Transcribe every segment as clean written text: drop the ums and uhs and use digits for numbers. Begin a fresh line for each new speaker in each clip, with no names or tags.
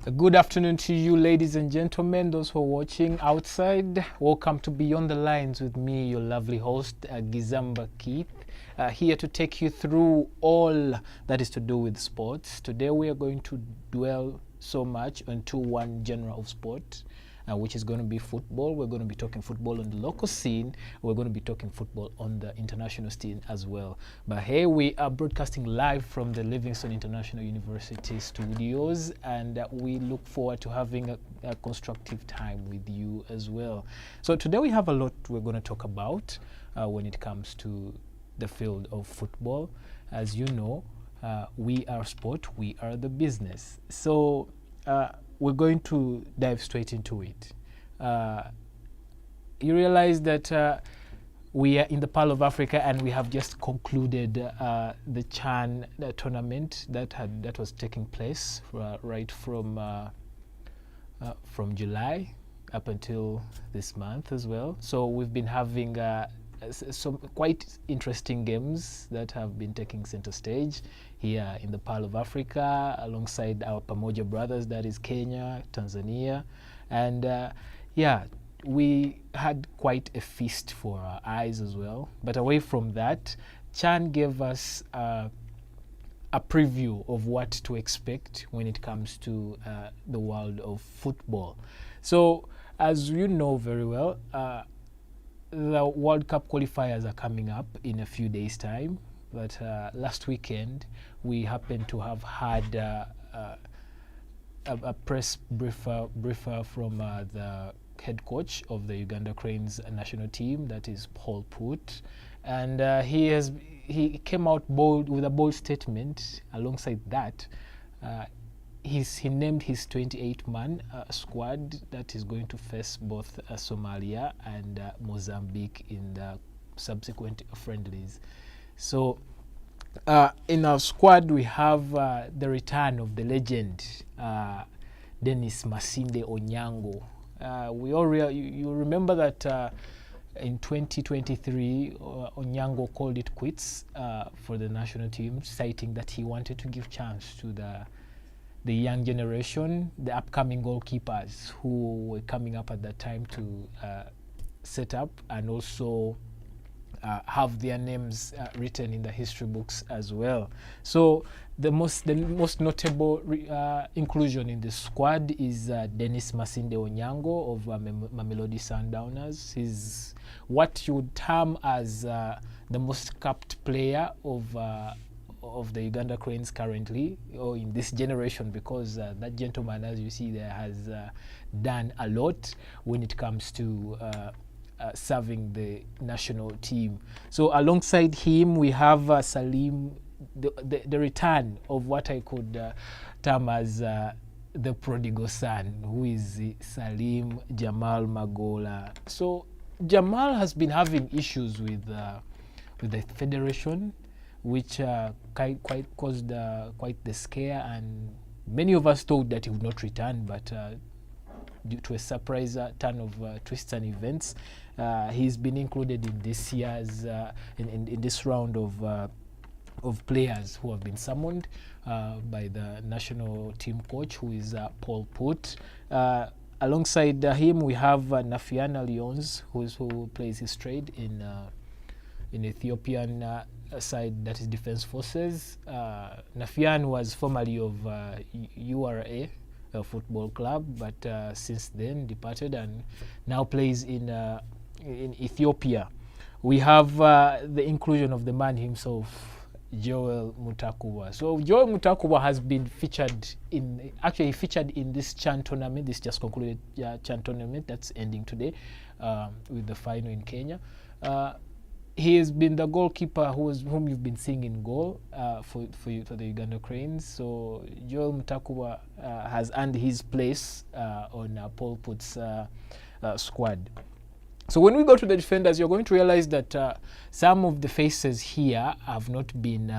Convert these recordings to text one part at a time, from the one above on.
Good afternoon to you, ladies and gentlemen, those who are watching outside. Welcome to Beyond the Lines with me, your lovely host, Gizamba Keith, here to take you through all that is to do with sports. Today we are going to dwell so much onto one genre of sport, which is going to be football. We're going to be talking football on the local scene. We're going to be talking football on the international scene as well. But here we are broadcasting live from the LivingStone International University studios, and we look forward to having a constructive time with you as well. So today we have a lot we're going to talk about when it comes to the field of football. As you know, we are sport, we are the business. So we're going to dive straight into it. You realize that we are in the Pearl of Africa, and we have just concluded the CHAN tournament that was taking place right from July up until this month as well. So we've been having some quite interesting games that have been taking center stage here in the Pearl of Africa alongside our Pamoja brothers, that is Kenya, Tanzania, and we had quite a feast for our eyes as well. But away from that, Chan gave us a preview of what to expect when it comes to the world of football. So as you know very well, the World Cup qualifiers are coming up in a few days' time. But last weekend, we happened to have had a press briefer from the head coach of the Uganda Cranes national team, that is Paul Put, and he came out with a bold statement. Alongside that, he named his 28-man squad that is going to face both Somalia and Mozambique in the subsequent friendlies. So in our squad, we have the return of the legend, Dennis Masinde Onyango. You remember that in 2023, Onyango called it quits for the national team, citing that he wanted to give chance to the young generation, the upcoming goalkeepers who were coming up at that time to set up and also have their names written in the history books as well. So the most notable inclusion in the squad is Dennis Masinde Onyango of Mamelodi Sundowners. He's what you would term as the most capped player of the Uganda Cranes currently, or in this generation, because that gentleman, as you see there, has done a lot when it comes to serving the national team. So alongside him, we have Salim, the return of what I could term as the prodigal son, who is Salim Jamal Magola. So Jamal has been having issues with the federation, which quite caused quite the scare, and many of us thought that he would not return, but due to a surprise turn of twists and events, he's been included in this year's in this round of players who have been summoned by the national team coach, who is Paul Put. Alongside him, we have Nafiana Lyons, who plays his trade in Ethiopian side, that is Defense Forces. Nafian was formerly of URA, a football club, but since then departed and now plays in Ethiopia. We have the inclusion of the man himself, Joel Mutakuba. So Joel Mutakuba has been featured in, actually he featured in this CHAN tournament, this just concluded CHAN tournament that's ending today with the final in Kenya. He has been the goalkeeper whom you've been seeing in goal for the Uganda Cranes. So Joel Mutakuba has earned his place on Paul Put's squad. So when we go to the defenders, you're going to realize that some of the faces here have not been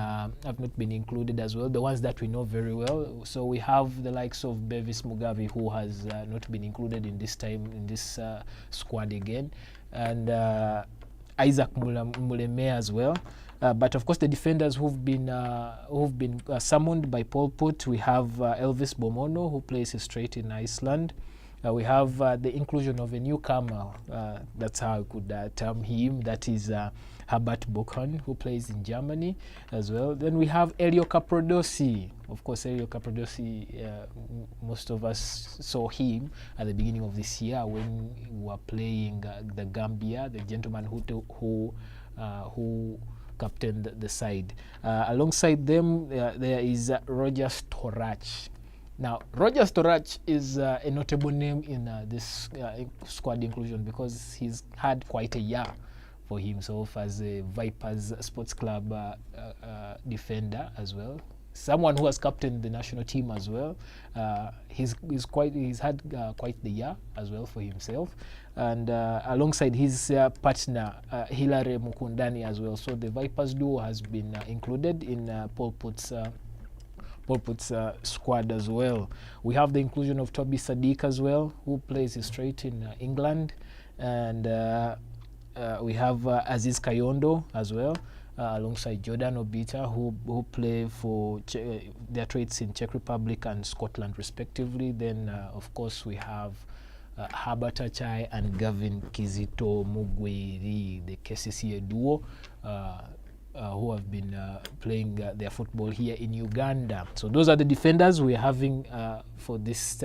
included as well. The ones that we know very well. So we have the likes of Bevis Mugabe, who has not been included in this squad again, and Isaac Muleme as well. But of course, the defenders who've been summoned by Paul Put, we have Elvis Bomono, who plays straight in Iceland. We have the inclusion of a newcomer, that's how I could term him, that is Herbert Bokan, who plays in Germany as well. Then we have Elio Caprodossi. Of course, Elio Caprodossi, most of us saw him at the beginning of this year when we were playing the Gambia, the gentleman who captained the side. Alongside them, there is Roger Storach. Now, Roger Storach is a notable name in this squad inclusion because he's had quite a year for himself as a Vipers Sports Club defender as well. Someone who has captained the national team as well. He's had quite the year as well for himself, and alongside his partner Hilary Mukundani as well. So the Vipers duo has been included in Paul Put's squad as well. We have the inclusion of Toby Sadiq as well, who plays straight in England, and we have Aziz Kayondo as well, alongside Jordan Obita, who play for their traits in Czech Republic and Scotland respectively. Then of course we have Herbert Achai and Gavin Kizito Mugweri, the KCCA duo, who have been playing their football here in Uganda. So those are the defenders we're having for this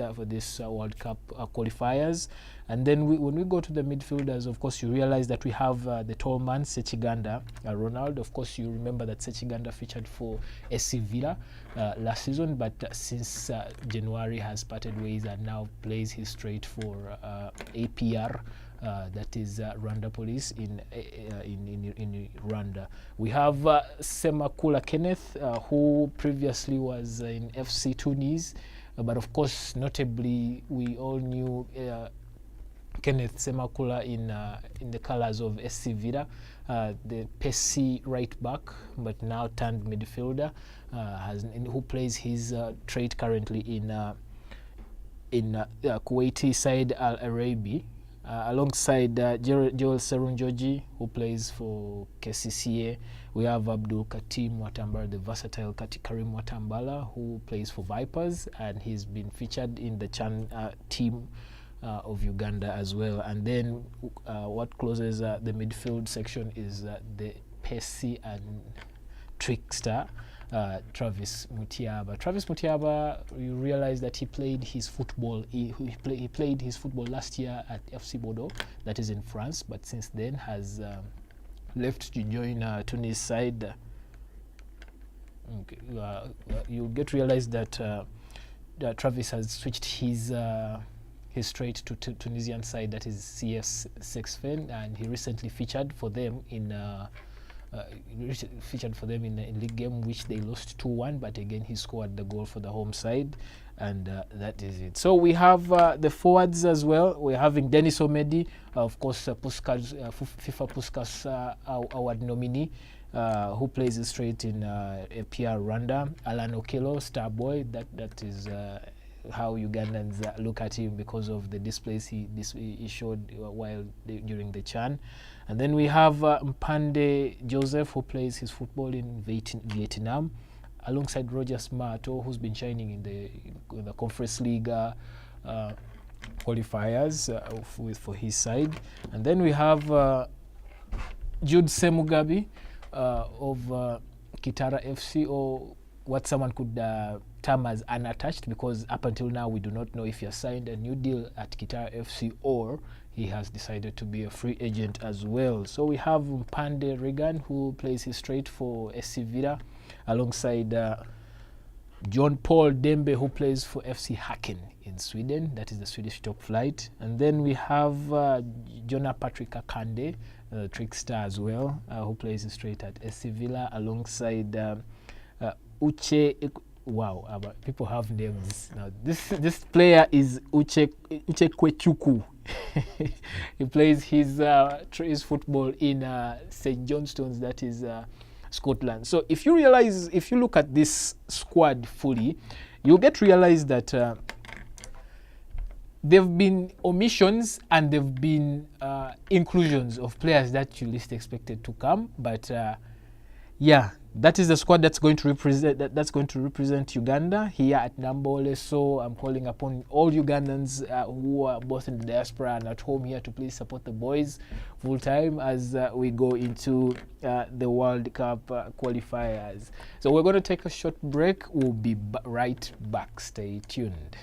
World Cup qualifiers. And then when we go to the midfielders, of course, you realize that we have the tall man, Sechiganda Ronald. Of course, you remember that Sechiganda featured for SC Villa last season, but since January has parted ways and now plays his straight for APR. That is Rwanda Police in Rwanda. We have Semakula Kenneth, who previously was in FC Tunis, but of course, notably, we all knew Kenneth Semakula in the colours of SC Villa, the pacey right back, but now turned midfielder, who plays his trade currently in Kuwaiti side Al Arabi. Alongside Joel Serunjoji, who plays for KCCA. We have Abdul Katim Watambala, the versatile Karim Watambala, who plays for Vipers, and he's been featured in the Chan team of Uganda as well. And then what closes the midfield section is the pacey and trickster Travis Mutiaba. Travis Mutiaba, you realize that he played his football. He played his football last year at FC Bordeaux, that is in France, but since then has left to join Tunis side. Okay, you get to realize that Travis has switched his straight to Tunisian side, that is CS Sexfen, and he recently featured for them in. In league game, which they lost 2-1, but again he scored the goal for the home side, and that is it. So we have the forwards as well. We're having Denis Omedi, of course, Puskas, FIFA Puskas award nominee, who plays straight in APR Rwanda. Alan Okello, star boy, that is how Ugandans look at him because of the displays he showed during the CHAN. And then we have Mpande Joseph, who plays his football in Vietnam, alongside Roger Smarto, who's been shining in the Conference League qualifiers for his side. And then we have Jude Semugabi of Kitara FC, or what someone could term as unattached, because up until now we do not know if he has signed a new deal at Kitara FC or he has decided to be a free agent as well. So we have Mpande Regan, who plays his straight for SC Villa, alongside John Paul Dembe, who plays for FC Häcken in Sweden, that is the Swedish top flight. And then we have Jonah Patrick Akande, trickster as well, who plays straight at SC Villa, alongside Uche. Wow, people have names now. This player is Uche Kwechuku. He plays his football in St. Johnstone's, that is Scotland. So if you look at this squad fully, you'll get to realize that there have been omissions and there have been inclusions of players that you least expected to come, but Yeah, that is the squad that's going to represent Uganda here at Nambole. So I'm calling upon all Ugandans who are both in the diaspora and at home here to please support the boys full time as we go into the World Cup qualifiers. So we're going to take a short break. We'll be right back. Stay tuned.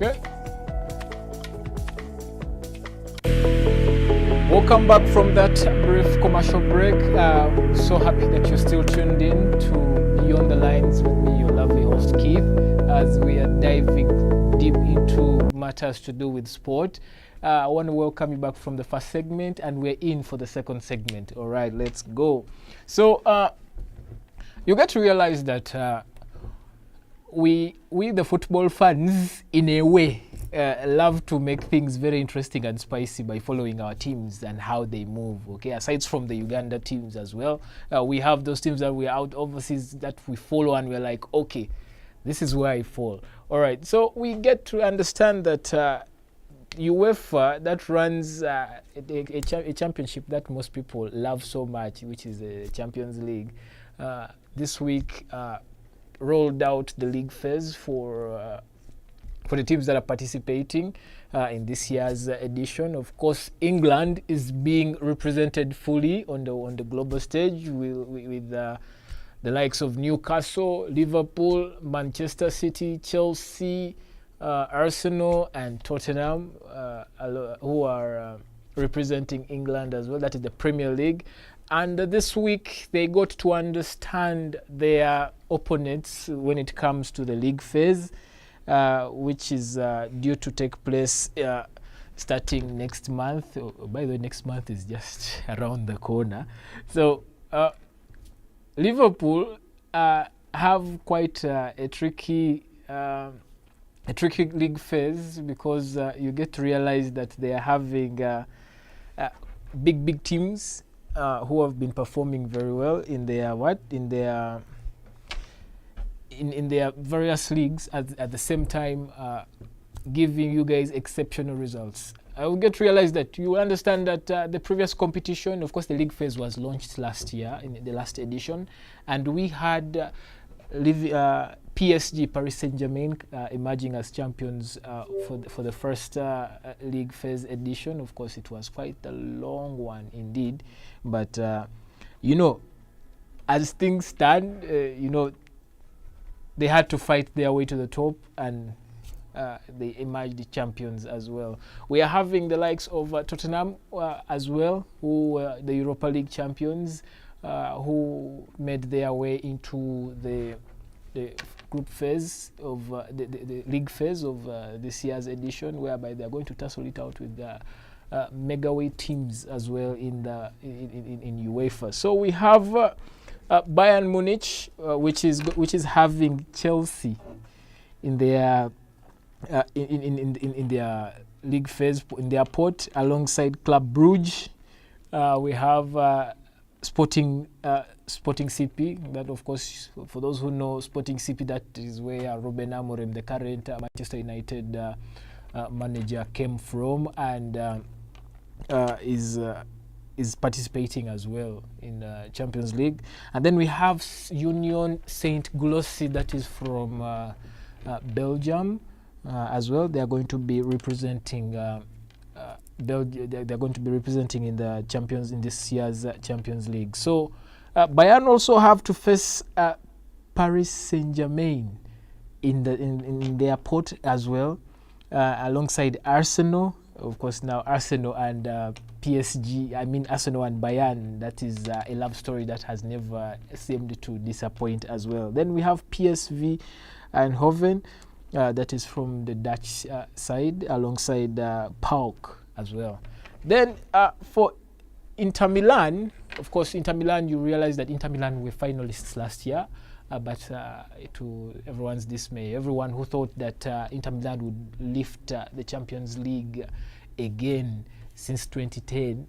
Okay. Welcome back from that brief commercial break. So happy that you're still tuned in to Beyond the Lines with me, your lovely host Keith, as we are diving deep into matters to do with sport. I want to welcome you back from the first segment, and we're in for the second segment. All right, let's go. So you get to realize that we the football fans, in a way, love to make things very interesting and spicy by following our teams and how they move. Okay, aside from the Uganda teams as well, we have those teams that we are out overseas that we follow, and we're like, okay, this is where I fall. All right, so we get to understand that UEFA that runs a championship that most people love so much, which is the Champions League, this week rolled out the league phase for the teams that are participating in this year's edition. Of course, England is being represented fully on the global stage with the likes of Newcastle, Liverpool, Manchester City, Chelsea, Arsenal, and Tottenham, who are representing England as well. That is the Premier League. And this week, they got to understand their opponents when it comes to the league phase, which is due to take place starting next month. By the way, next month is just around the corner. So Liverpool have quite a tricky league phase, because you get to realize that they are having big teams who have been performing very well in their various leagues at the same time, giving you guys exceptional results. I will get to realize that you understand that the previous competition, of course, the league phase was launched last year in the last edition, and we had PSG, Paris Saint-Germain, emerging as champions for the first league phase edition. Of course, it was quite a long one indeed, but as things stand, they had to fight their way to the top, and they emerged champions as well. We are having the likes of Tottenham as well, who were the Europa League champions, who made their way into the group phase of the league phase of this year's edition, whereby they are going to tussle it out with the megaweight teams as well in UEFA. So we have Bayern Munich, which is having Chelsea in their in their league phase, in their pot, alongside Club Brugge. We have Sporting CP. That, of course, for those who know Sporting CP, that is where Ruben Amorim, the current Manchester United manager, came from, and is participating as well in the Champions League. And then we have Union Saint-Gilloise, that is from Belgium as well. They are going to be representing they're going to be representing in this year's Champions League. So Bayern also have to face Paris Saint-Germain in their pot as well, alongside Arsenal. Of course, now Arsenal and PSG, Arsenal and Bayern, that is a love story that has never seemed to disappoint as well. Then we have PSV Eindhoven, that is from the Dutch side, alongside PAOK as well. Then for Inter Milan, of course, Inter Milan, you realize that Inter Milan were finalists last year, but to everyone's dismay, everyone who thought that Inter Milan would lift the Champions League again since 2010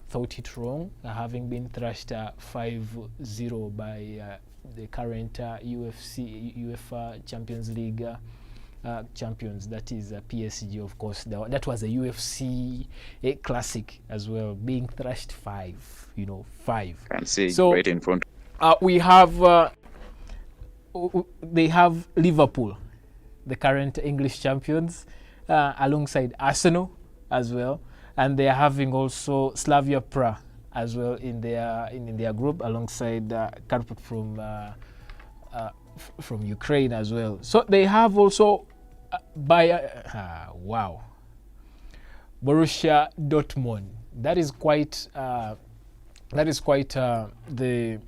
thought it wrong, having been thrashed 5-0 by the current UEFA Champions League champions, that is PSG, of course. That was a UFC classic as well, being thrashed 5.
Can see
so
right in front.
We have they have Liverpool, the current English champions, alongside Arsenal as well, and they are having also Slavia Prague as well in their group, alongside Karpat from Ukraine as well. So they have also Wow. Borussia Dortmund. That is quite the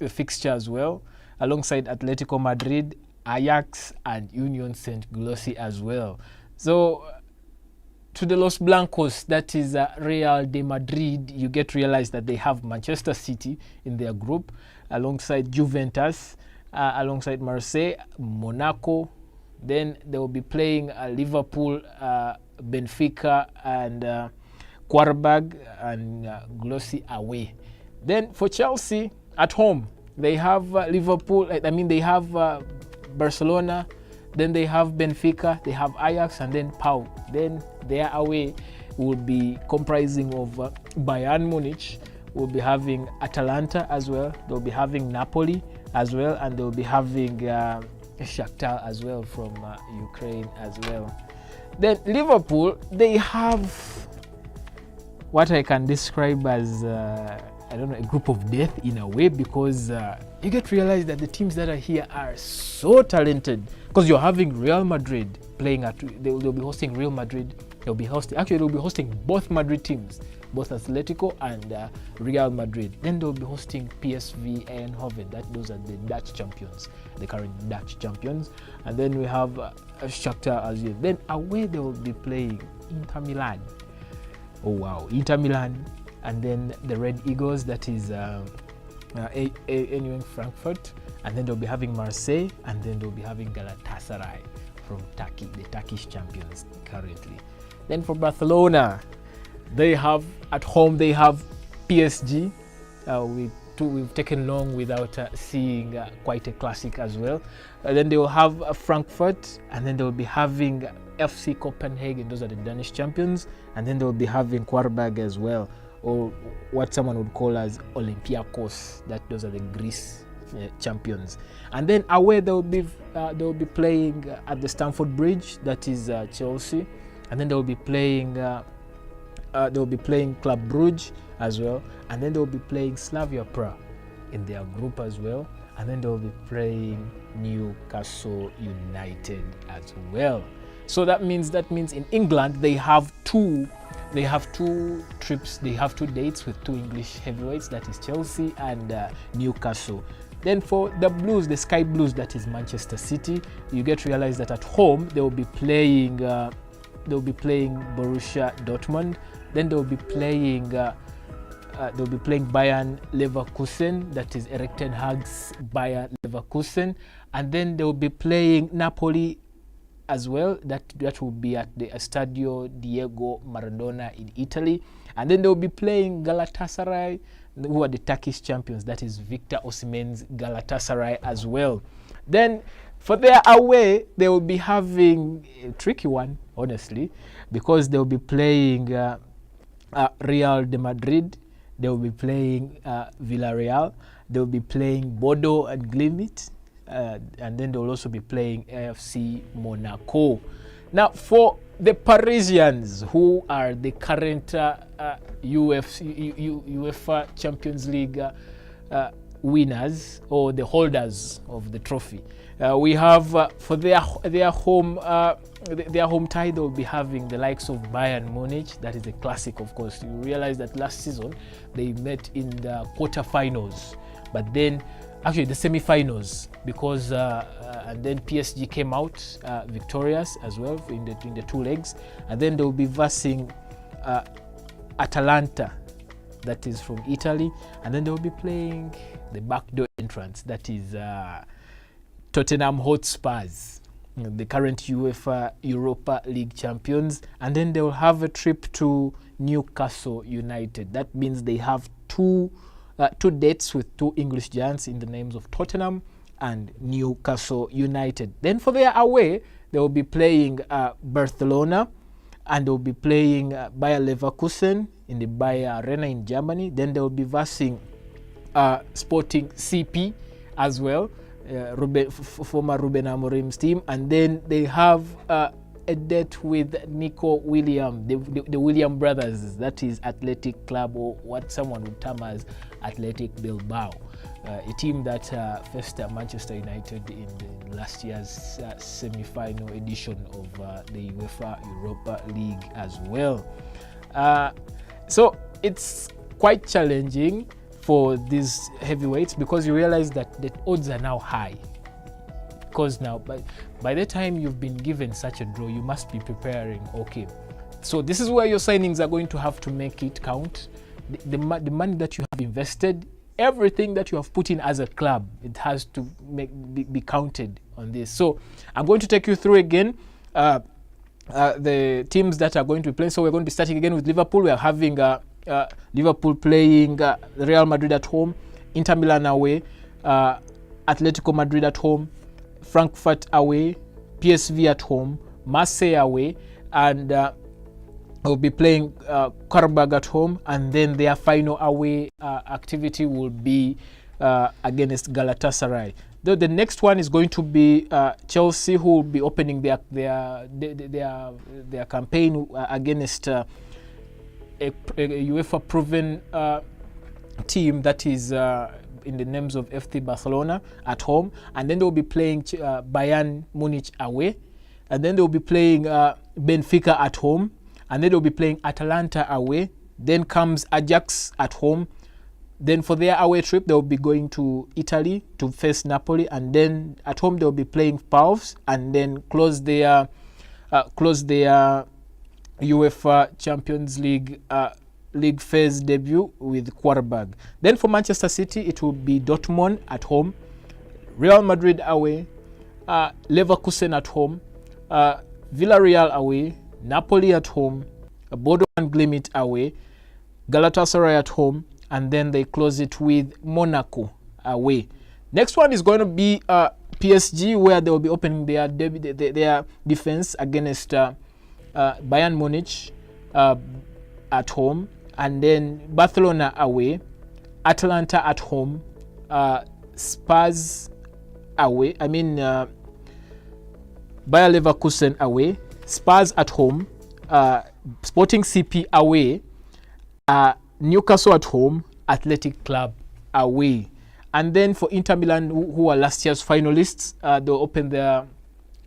fixture as well, alongside Atletico Madrid, Ajax, and Union Saint Gilloise as well. So to the Los Blancos, that is Real de Madrid, you get to realize that they have Manchester City in their group, alongside Juventus, alongside Marseille, Monaco. Then they will be playing Liverpool, Benfica, and Quarberg and Glossy away. Then for Chelsea at home, they have Liverpool. They have Barcelona. Then they have Benfica. They have Ajax, and then Pau. Then their away will be comprising of Bayern Munich. We'll be having Atalanta as well. They'll be having Napoli as well, and they'll be having Shakhtar as well from Ukraine as well. Then Liverpool, they have what I can describe as a group of death in a way, because you get to realize that the teams that are here are so talented, because you're having Real Madrid playing they'll be hosting Real Madrid. They'll be hosting both Madrid teams, both Atletico and Real Madrid. Then they'll be hosting PSV Eindhoven. Those are the Dutch champions, the current Dutch champions. And then we have Shakhtar as well. Then away they will be playing Inter Milan. Oh wow, Inter Milan. And then the Red Eagles, that is anyway Frankfurt. And then they'll be having Marseille, and then they'll be having Galatasaray from Turkey, the Turkish champions currently. Then for Barcelona, they have at home, they have PSG. We've taken long without seeing quite a classic as well. Then they will have Frankfurt, and then they will be having FC Copenhagen. Those are the Danish champions. And then they will be having Quarberg as well, or what someone would call as Olympiakos. Those are the Greece champions. And then away they will be playing at the Stamford Bridge. That is Chelsea. And then they will be playing Club Brugge as well, and then they will be playing Slavia Prague in their group as well, and then they will be playing Newcastle United as well. So that means in England they have two trips, they have 2 dates with 2 English heavyweights, that is Chelsea and Newcastle. Then for the Blues, the Sky Blues, that is Manchester City, you get to realize that at home they will be playing Borussia Dortmund. Then they'll be playing Bayern Leverkusen, that is Erik ten Hag's Bayern Leverkusen. And then they'll be playing Napoli as well. That will be at the Stadio Diego Maradona in Italy. And then they'll be playing Galatasaray, who are the Turkish champions. That is Victor Osimhen's Galatasaray as well. Then for their away, they will be having a tricky one, honestly, because they will be playing Real de Madrid, they will be playing Villarreal, they will be playing Bordeaux and Glimt, and then they will also be playing AFC Monaco. Now, for the Parisians, who are the current UEFA Champions League winners, or the holders of the trophy, we have for their home tie, they will be having the likes of Bayern Munich. That is a classic, of course. You realize that last season they met in the quarterfinals, but then actually the semi-finals, because and then PSG came out victorious as well in the 2 legs, and then they will be versing Atalanta, that is from Italy, and then they will be playing the backdoor entrance, that is Tottenham Hotspurs, the current UEFA Europa League champions. And then they will have a trip to Newcastle United. That means they have two dates with 2 English giants in the names of Tottenham and Newcastle United. Then for their away, they will be playing Barcelona, and they will be playing Bayer Leverkusen in the Bayer Arena in Germany. Then they will be versing Sporting CP as well, former Ruben Amorim's team. And then they have a date with Nico Williams, the William brothers, that is Athletic Club, or what someone would term as Athletic Bilbao, a team that faced Manchester United in the last year's semi-final edition of the UEFA Europa League as well. So it's quite challenging for these heavyweights, because you realize that the odds are now high. Because now, by the time you've been given such a draw, you must be preparing. Okay, so this is where your signings are going to have to make it count. The money that you have invested, everything that you have put in as a club, it has to be counted on this. So I'm going to take you through again the teams that are going to be playing. So we're going to be starting again with Liverpool. We are having Liverpool playing Real Madrid at home, Inter Milan away, Atletico Madrid at home, Frankfurt away, PSV at home, Marseille away, and will be playing Karabag at home, and then their final away activity will be against Galatasaray. Though the next one is going to be Chelsea, who will be opening their campaign against a UEFA proven team that is in the names of FC Barcelona at home, and then they will be playing Bayern Munich away, and then they will be playing Benfica at home, and then they'll be playing Atalanta away. Then comes Ajax at home. Then for their away trip, they'll be going to Italy to face Napoli, and then at home they'll be playing Pavs, and then close their UEFA Champions League league phase debut with Quarterback. Then for Manchester City, it will be Dortmund at home, Real Madrid away, Leverkusen at home, Villarreal away, Napoli at home, Bodo and Glimt away, Galatasaray at home, and then they close it with Monaco away. Next one is going to be PSG, where they will be opening their defense against Bayern Munich at home, and then Barcelona away, Atalanta at home, Spurs away, Bayer Leverkusen away, Spurs at home, Sporting CP away, Newcastle at home, Athletic Club away. And then for Inter Milan, who are last year's finalists, they'll open their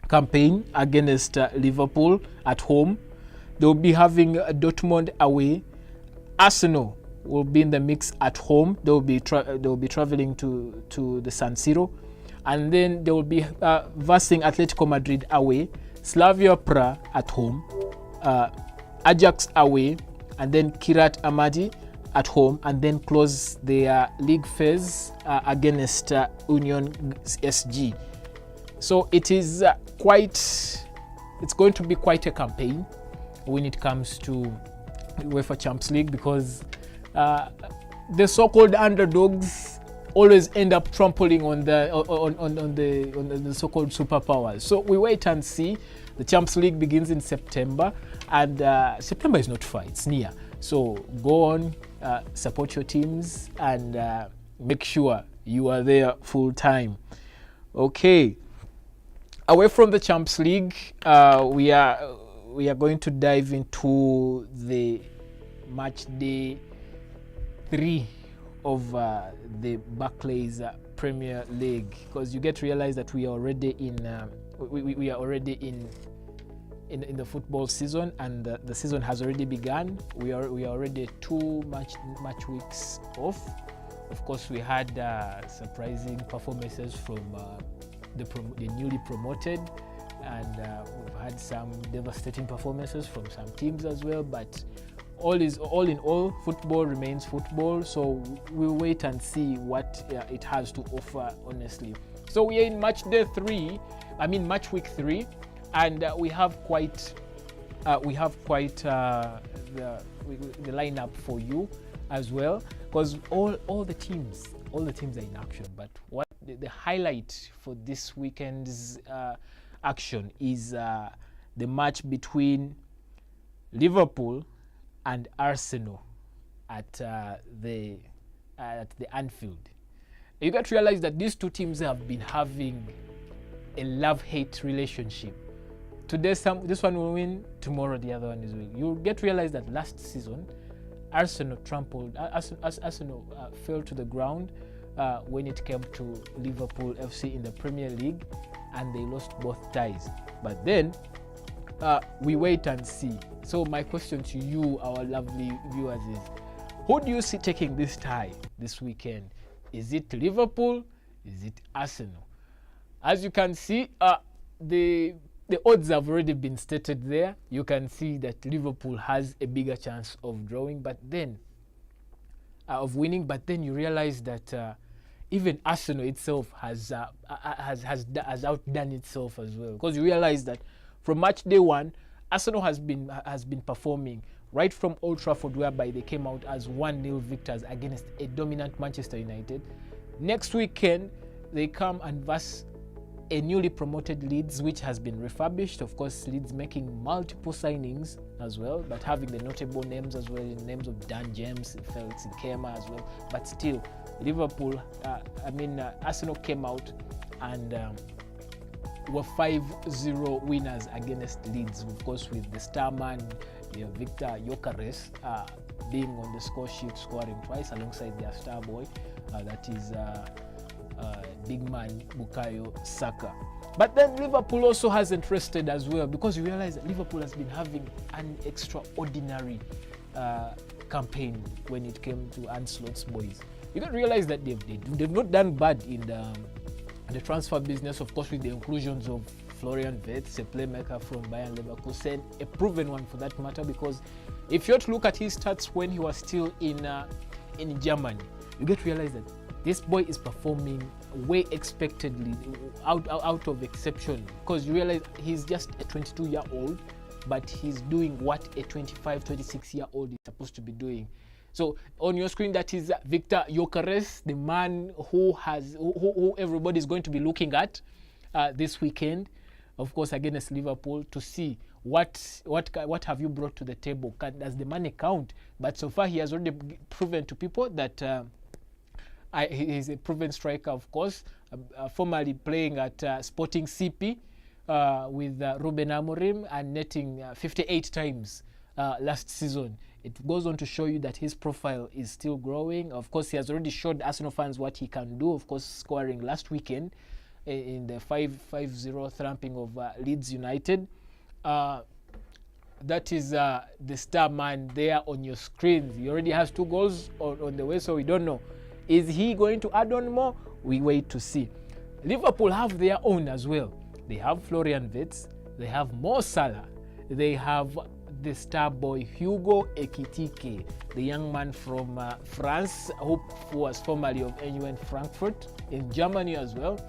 campaign against Liverpool at home. They'll be having Dortmund away. Arsenal will be in the mix at home. They'll be traveling to the San Siro, and then they will be versing Atletico Madrid away, Slavia Prague at home, Ajax away, and then Kirat Amadi at home, and then close their league phase against Union SG. So it is it's going to be quite a campaign when it comes to UEFA Champions League, because the so-called underdogs always end up trampling on the so-called superpowers. So we wait and see. The Champions League begins in September, and September is not far; it's near. So go on, support your teams, and make sure you are there full time. Okay. Away from the Champions League, we are going to dive into the match day 3 of the Barclays Premier League, because you get to realize that we are already in the football season, and the season has already begun. We are already 2 match weeks off. Of course, we had surprising performances from the newly promoted, and we've had some devastating performances from some teams as well, but all in all, football remains football. So we'll wait and see what it has to offer, honestly. So we are in match week 3, and we have quite the lineup for you as well, because all the teams are in action. But what the highlight for this weekend's action is the match between Liverpool and Arsenal at the Anfield. You got to realize that these two teams have been having a love-hate relationship. Today, this one will win. Tomorrow, the other one is winning. You get to realize that last season, Arsenal fell to the ground when it came to Liverpool FC in the Premier League, and they lost both ties. But then we wait and see. So my question to you, our lovely viewers, is who do you see taking this tie this weekend? Is it Liverpool? Is it Arsenal? As you can see, the odds have already been stated there. You can see that Liverpool has a bigger chance of drawing, but then of winning. But then you realize that even Arsenal itself has outdone itself as well, because you realize that from match day one, Arsenal has been performing right from Old Trafford, whereby they came out as 1-0 victors against a dominant Manchester United. Next weekend, they come and verse a newly promoted Leeds, which has been refurbished. Of course, Leeds making multiple signings as well, but having the notable names as well, in names of Dan James, Felix Nkema as well. But still, Liverpool, Arsenal came out and were 5-0 winners against Leeds, of course, with the star man, Victor Gyökeres, being on the score sheet, scoring twice alongside their star boy, that is big man Bukayo Saka. But then Liverpool also hasn't rested as well, because you realize that Liverpool has been having an extraordinary campaign when it came to Ancelot's boys. You don't realize that they've not done bad in the transfer business, of course, with the inclusions of Florian Wirtz, a playmaker from Bayern Leverkusen, a proven one for that matter, because if you were to look at his stats when he was still in Germany, you get to realize that this boy is performing way expectedly, out of exception, because you realize he's just a 22-year-old, but he's doing what a 25, 26-year-old is supposed to be doing. So on your screen, that is Victor Gyökeres, the man who everybody is going to be looking at this weekend, of course, against Liverpool, to see what have you brought to the table. Does the money count? But so far, he has already proven to people that he's a proven striker, of course, formerly playing at Sporting CP with Ruben Amorim and netting 58 times last season. It goes on to show you that his profile is still growing. Of course, he has already showed Arsenal fans what he can do, of course, scoring last weekend in the 5-0 thumping of Leeds United. That is the star man there on your screens. He already has 2 goals on the way, so we don't know. Is he going to add on more? We wait to see. Liverpool have their own as well. They have Florian Wirtz, they have Mo Salah, they have the star boy Hugo Ekitike, the young man from France, who was formerly of NUN Frankfurt in Germany as well.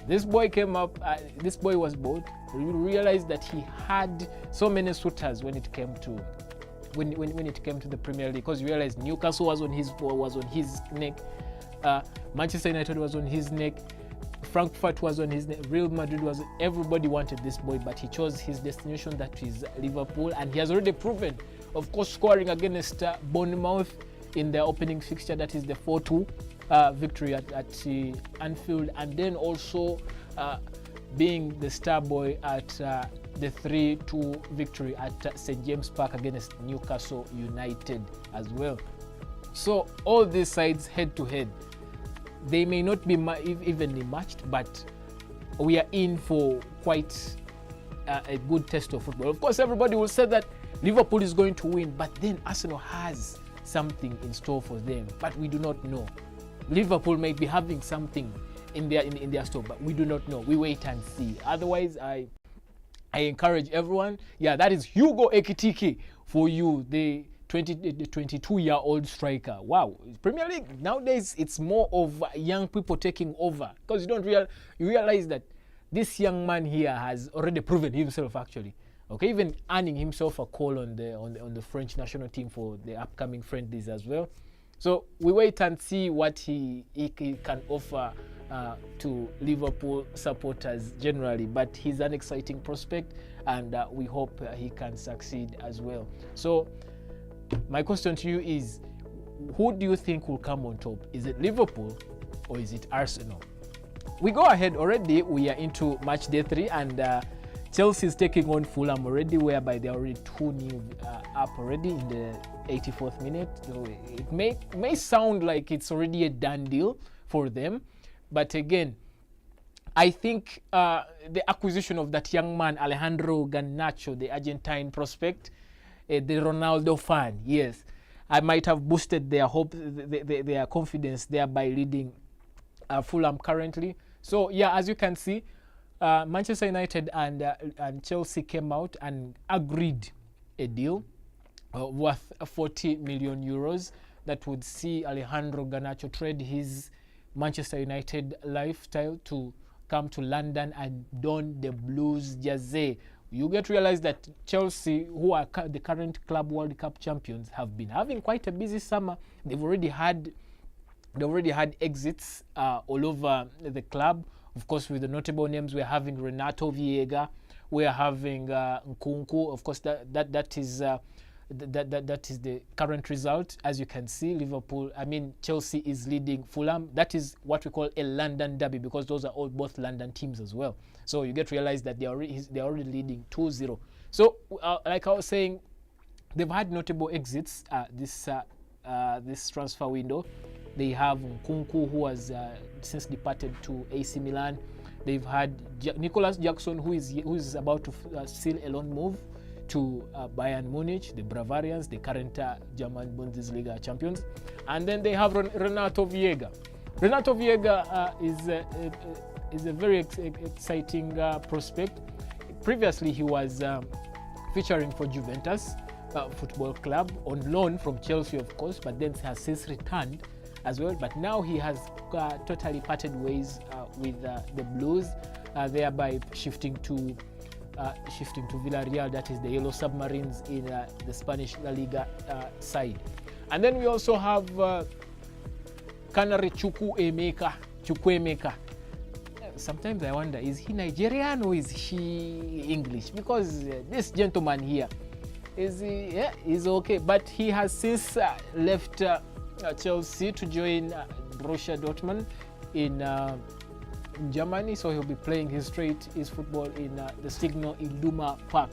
This boy came up, this boy was bought. We realized that he had so many suitors when it came to when it came to the Premier League, because you realize Newcastle was on his neck, Manchester United was on his neck, Frankfurt was on his neck, Real Madrid was. Everybody wanted this boy, but he chose his destination, that is Liverpool, and he has already proven, of course, scoring against Bournemouth in their opening fixture, that is the 4-2 victory at Anfield, and then also being the star boy at the 3-2 victory at St. James Park against Newcastle United as well. So all these sides head to head, they may not be evenly matched, but we are in for quite a good test of football. Of course, everybody will say that Liverpool is going to win, but then Arsenal has something in store for them, but we do not know. Liverpool may be having something in their store, but we do not know. We wait and see. Otherwise, I encourage everyone. Yeah, that is Hugo Ekitike for you, the 22-year-old striker. Wow, Premier League nowadays, it's more of young people taking over, because you realize that this young man here has already proven himself, actually. Okay, even earning himself a call on the French national team for the upcoming friendlies as well. So we wait and see what he can offer to Liverpool supporters generally. But he's an exciting prospect, and we hope he can succeed as well. So my question to you is, who do you think will come on top? Is it Liverpool or is it Arsenal? We go ahead already. We are into match day 3, and Chelsea is taking on Fulham already, whereby they're already 2-0 up already in the 84th minute. So it may sound like it's already a done deal for them. But again, I think the acquisition of that young man, Alejandro Garnacho, the Argentine prospect, the Ronaldo fan, yes, I might have boosted their hope, their confidence there by leading Fulham currently. So yeah, as you can see, Manchester United and Chelsea came out and agreed a deal worth 40 million euros that would see Alejandro Garnacho trade his Manchester United lifestyle to come to London and don the Blues jersey. You get to realize that Chelsea, who are the current Club World Cup champions, have been having quite a busy summer. They've already had exits all over the club. Of course, with the notable names, we're having Renato Viega, we're having Nkunku. Of course, that is the current result. As you can see, Chelsea is leading Fulham. That is what we call a London derby, because those are both London teams as well. So you get to realize that they're already leading 2-0. So like I was saying, they've had notable exits this transfer window. They have Nkunku, who has since departed to AC Milan. They've had Nicholas Jackson, who is about to seal a loan move to Bayern Munich, the Bavarians, the current German Bundesliga champions. And then they have Renato Viega. Renato Viega is a very exciting prospect. Previously, he was featuring for Juventus Football Club on loan from Chelsea, of course, but then has since returned as well. But now he has totally parted ways with the Blues, thereby shifting to Villarreal, that is the Yellow Submarines in the Spanish La Liga side. And then we also have Kanare Chukwuemeka. Sometimes I wonder, is he Nigerian or is he English? Because this gentleman here, he's okay. But he has since left Chelsea to join Borussia Dortmund in Germany, so he'll be playing his football in the Signal Iduna Park.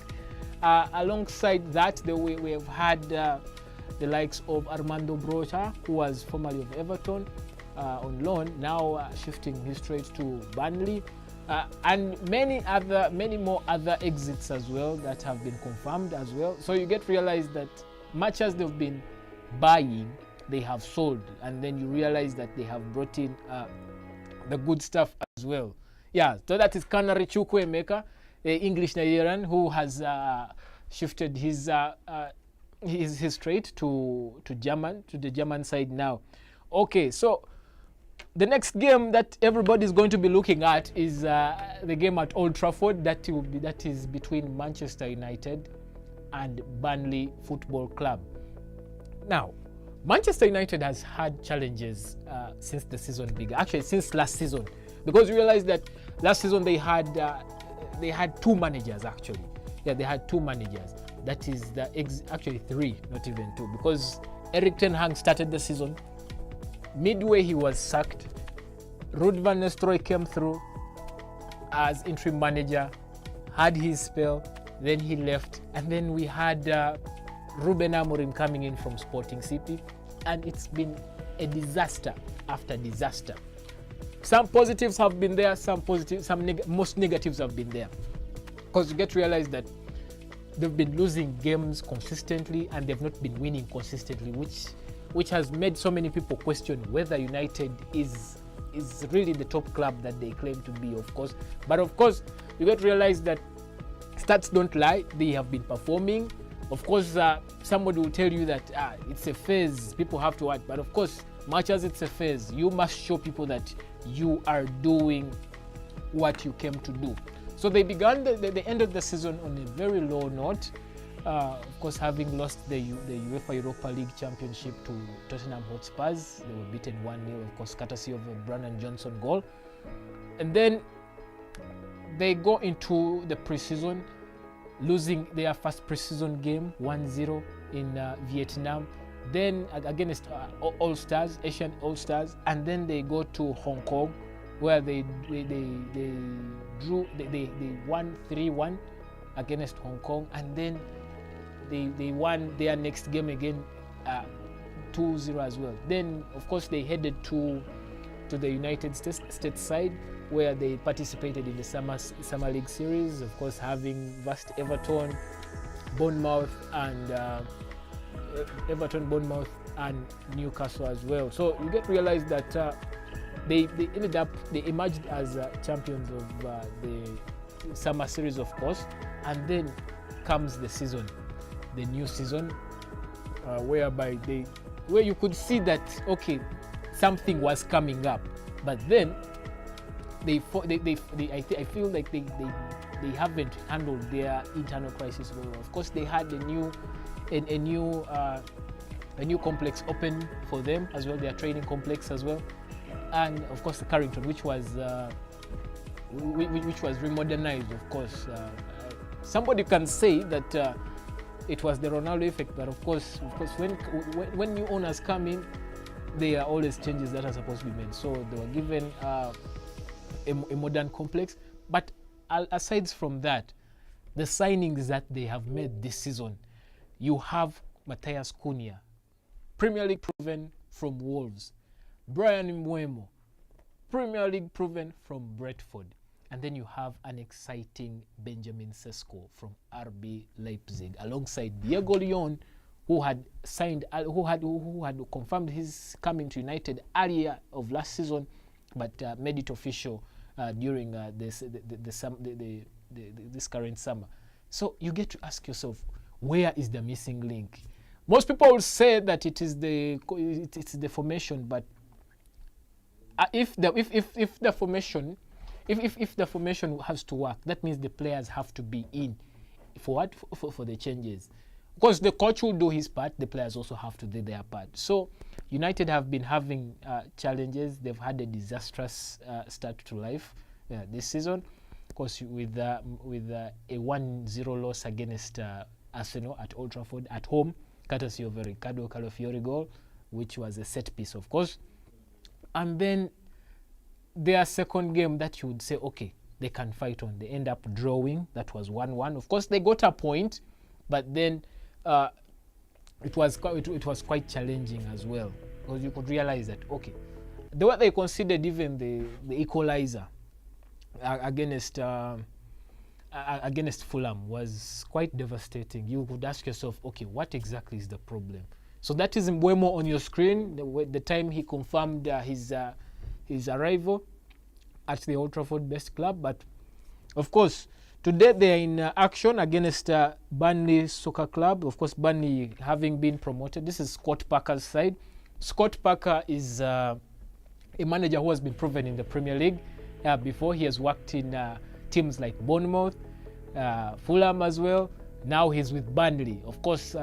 Alongside that, we have had the likes of Armando Broja, who was formerly of Everton, on loan, now shifting his trade to Burnley, and many more other exits as well that have been confirmed as well. So you get to realize that much as they've been buying, they have sold, and then you realize that they have brought in the good stuff as well. Yeah, so that is Kanare Chukwuemeka, the English Nigerian, who has shifted his trade to the German side now. Okay, so the next game that everybody is going to be looking at is the game at Old Trafford. That is between Manchester United and Burnley Football Club. Now, Manchester United has had challenges since the season began. Actually, since last season, because you realize that last season they had two managers. Actually, yeah, they had two managers. That is actually three, not even two, because Erik ten Hag started the season. Midway, he was sacked. Ruud van Nistelrooy came through as interim manager, had his spell, then he left, and then we had Ruben Amorim coming in from Sporting CP, and it's been a disaster after disaster. Some positives have been there, most negatives have been there, because you get to realize that they've been losing games consistently and they've not been winning consistently, which has made so many people question whether United is really the top club that they claim to be, of course. But of course, you get to realize that stats don't lie. They have been performing. Of course, somebody will tell you that it's a phase, people have to act. But of course, much as it's a phase, you must show people that you are doing what you came to do. So they began the end of the season on a very low note. Of course, having lost the UEFA Europa League Championship to Tottenham Hotspurs. They were beaten 1-0, of course, courtesy of a Brandon Johnson goal. And then they go into the preseason, losing their first preseason game 1-0 in Vietnam. Then against All-Stars, Asian All-Stars, and then they go to Hong Kong, where they won 3-1 against Hong Kong, and then they won their next game again 2-0 as well. Then of course they headed to to the United States side, where they participated in the summer league series, of course having vast Everton, Bournemouth, and Newcastle as well. So you get to realize that they emerged as champions of the summer series, of course, and then comes the new season, where you could see that okay, something was coming up, but then I feel like they haven't handled their internal crisis very well. Of course, they had a new complex open for them as well, their training complex as well, and of course the Carrington, which was remodernized. Of course, somebody can say that it was the Ronaldo effect, but of course when new owners come in, there are always changes that are supposed to be made. So they were given a modern complex. But aside from that, the signings that they have made this season, you have Matthias Cunha, Premier League proven from Wolves, Brian Mbeumo, Premier League proven from Brentford, and then you have an exciting Benjamin Sesko from RB Leipzig, alongside Diego Leon, who had confirmed his coming to United earlier of last season, but made it official during this current summer. So you get to ask yourself, where is the missing link? Most people will say that it's the formation, but if the formation has to work, that means the players have to be in for what? For the changes. Because the coach will do his part, the players also have to do their part. So United have been having challenges. They've had a disastrous start to life this season, of course, with a 1-0 loss against Arsenal at Old Trafford at home, courtesy of a Ricardo Calafiori goal, which was a set piece, of course. And then their second game that you would say, okay, they can fight on. They end up drawing. That was 1-1. Of course, they got a point, but then it was quite challenging as well, because you could realize that okay, the way they considered even the equalizer against Fulham was quite devastating. You could ask yourself, okay, what exactly is the problem? So that is Mbeumo on your screen, the time he confirmed his arrival at the Old Trafford Best Club. But of course, today they are in action against Burnley Soccer Club. Of course, Burnley having been promoted. This is Scott Parker's side. Scott Parker is a manager who has been proven in the Premier League. Before, he has worked in teams like Bournemouth, Fulham as well. Now he's with Burnley. Of course,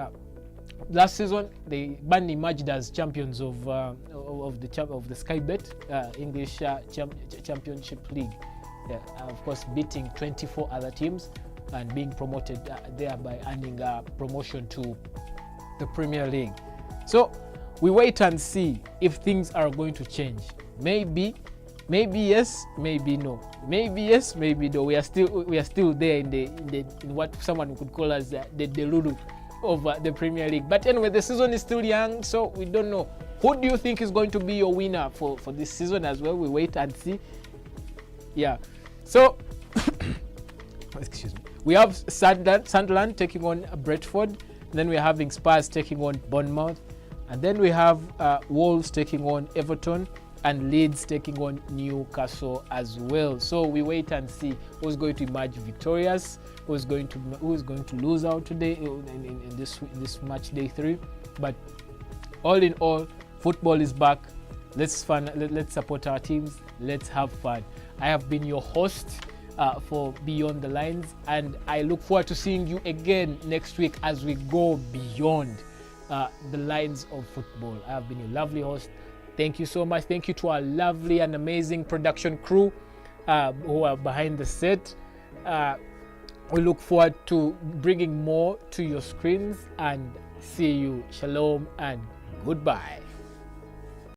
last season, Burnley emerged as champions of the Sky Bet English Championship League. Of course, beating 24 other teams and being promoted, thereby earning a promotion to the Premier League. So we wait and see if things are going to change. Maybe yes, maybe no. Maybe yes, maybe no. We are still there in what someone could call as the Delulu of the Premier League. But anyway, the season is still young, so we don't know. Who do you think is going to be your winner for this season as well? We wait and see. Yeah. So, excuse me. We have Sunderland taking on Brentford. Then we're having Spurs taking on Bournemouth. And then we have Wolves taking on Everton. And Leeds taking on Newcastle as well. So we wait and see who's going to emerge victorious, who's going to lose out today in this match day 3. But all in all, football is back. Let's support our teams. Let's have fun. I have been your host for Beyond the Lines, and I look forward to seeing you again next week as we go beyond the lines of football. I have been your lovely host. Thank you so much. Thank you to our lovely and amazing production crew who are behind the set. We look forward to bringing more to your screens and see you. Shalom and goodbye.